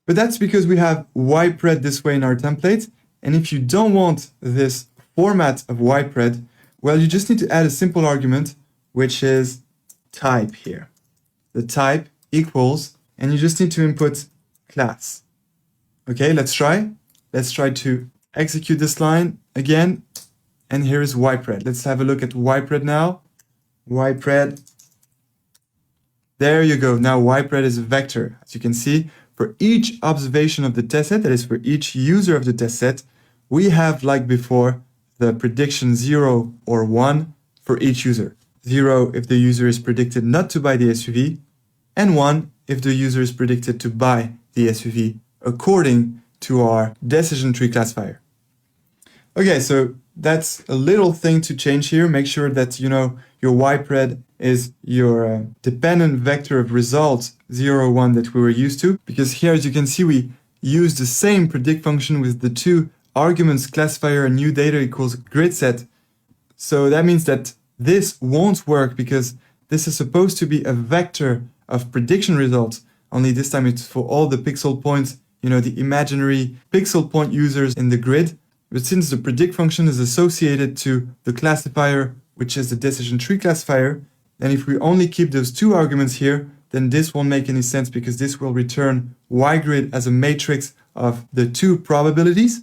But that's because we have YPred this way in our template. And if you don't want this format of YPred, well, you just need to add a simple argument, which is type here. The type equals, and you just need to input class. Okay, let's try. Let's try to execute this line again. And here is YPred. Let's have a look at YPred now. YPred. There you go. Now YPred is a vector. As you can see, for each observation of the test set, that is for each user of the test set, we have, like before, the prediction 0 or 1 for each user. 0 if the user is predicted not to buy the SUV, and 1 if the user is predicted to buy the SUV according to our decision tree classifier. Okay, so that's a little thing to change here. Make sure that you know your YPred is your dependent vector of results 0, 1 that we were used to, because here, as you can see, we use the same predict function with the two arguments classifier and new data equals grid set. So that means that this won't work because this is supposed to be a vector of prediction results, only this time it's for all the pixel points, you know, the imaginary pixel point users in the grid. But since the predict function is associated to the classifier, which is the decision tree classifier, then if we only keep those two arguments here, then this won't make any sense because this will return Y-grid as a matrix of the two probabilities.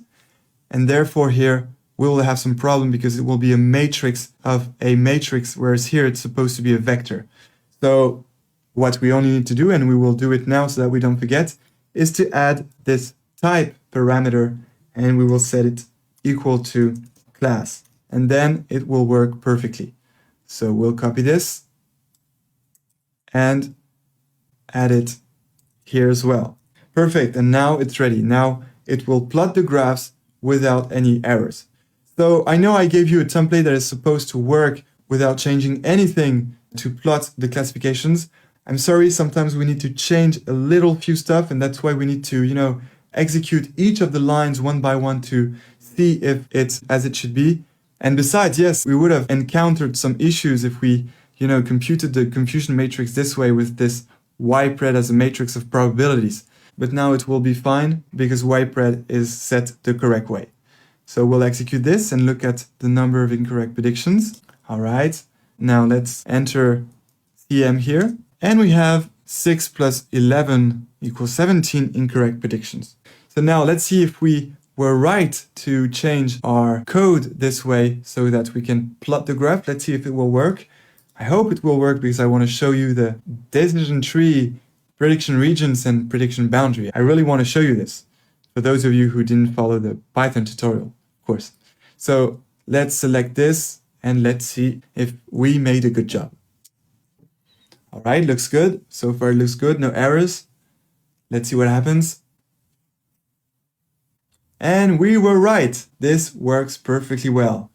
And therefore here we will have some problem because it will be a matrix of a matrix, whereas here it's supposed to be a vector. So what we only need to do, and we will do it now so that we don't forget, is to add this type parameter, and we will set it equal to class, and then it will work perfectly. So we'll copy this and add it here as well. Perfect, and now it's ready. Now it will plot the graphs without any errors. So I know I gave you a template that is supposed to work without changing anything to plot the classifications. I'm sorry, sometimes we need to change a little few stuff, and that's why we need to, you know, execute each of the lines one by one to see if it's as it should be. And besides, yes, we would have encountered some issues if we, you know, computed the confusion matrix this way with this YPred as a matrix of probabilities. But now it will be fine because YPred is set the correct way. So we'll execute this and look at the number of incorrect predictions. All right, now let's enter CM here. And we have 6 plus 11 equals 17 incorrect predictions. So now let's see if we were right to change our code this way so that we can plot the graph. Let's see if it will work. I hope it will work because I want to show you the decision tree, prediction regions, and prediction boundary. I really want to show you this for those of you who didn't follow the Python tutorial, of course. So let's select this and let's see if we made a good job. All right, looks good. So far it looks good, no errors. Let's see what happens. And we were right. This works perfectly well.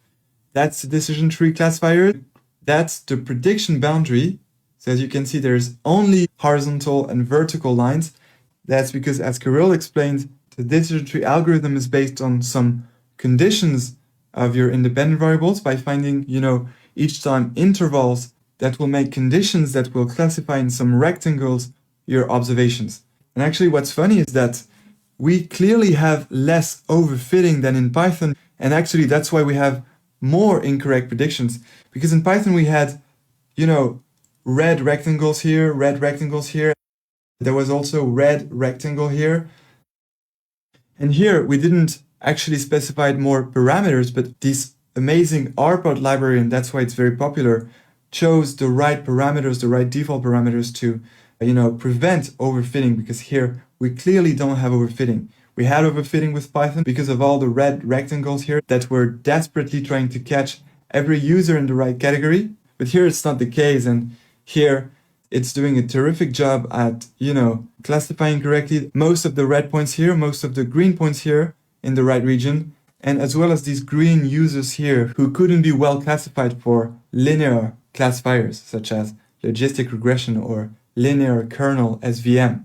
That's the decision tree classifier. That's the prediction boundary. So as you can see, there's only horizontal and vertical lines. That's because, as Kirill explained, the decision tree algorithm is based on some conditions of your independent variables by finding, you know, each time intervals that will make conditions that will classify in some rectangles your observations. And actually what's funny is that we clearly have less overfitting than in Python. And actually that's why we have more incorrect predictions. Because in Python we had, you know, red rectangles here, red rectangles here. There was also red rectangle here. And here we didn't actually specify more parameters, but this amazing RPod library, and that's why it's very popular, chose the right parameters, the right default parameters to, you know, prevent overfitting, because here we clearly don't have overfitting. We had overfitting with Python because of all the red rectangles here that were desperately trying to catch every user in the right category. But here it's not the case, and here it's doing a terrific job at, you know, classifying correctly most of the red points here, most of the green points here in the right region, and as well as these green users here who couldn't be well classified for linear classifiers such as logistic regression or linear kernel SVM.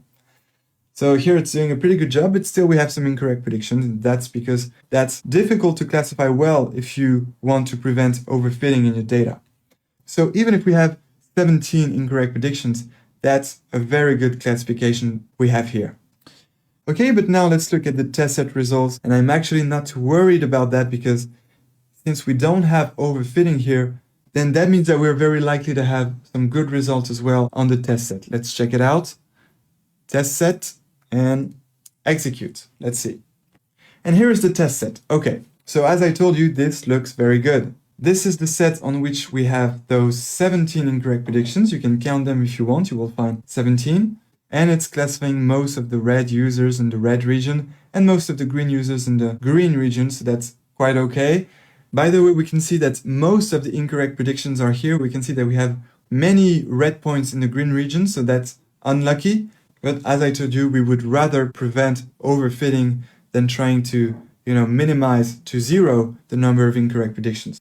So here it's doing a pretty good job, but still we have some incorrect predictions. And that's because that's difficult to classify well if you want to prevent overfitting in your data. So even if we have 17 incorrect predictions, that's a very good classification we have here. Okay, but now let's look at the test set results, and I'm actually not too worried about that because since we don't have overfitting here, then that means that we're very likely to have some good results as well on the test set. Let's check it out. Test set and execute. Let's see. And here is the test set. Okay, so as I told you, this looks very good. This is the set on which we have those 17 incorrect predictions. You can count them if you want, you will find 17. And it's classifying most of the red users in the red region and most of the green users in the green region, so that's quite okay. By the way, we can see that most of the incorrect predictions are here. We can see that we have many red points in the green region, so that's unlucky. But as I told you, we would rather prevent overfitting than trying to minimize to zero the number of incorrect predictions.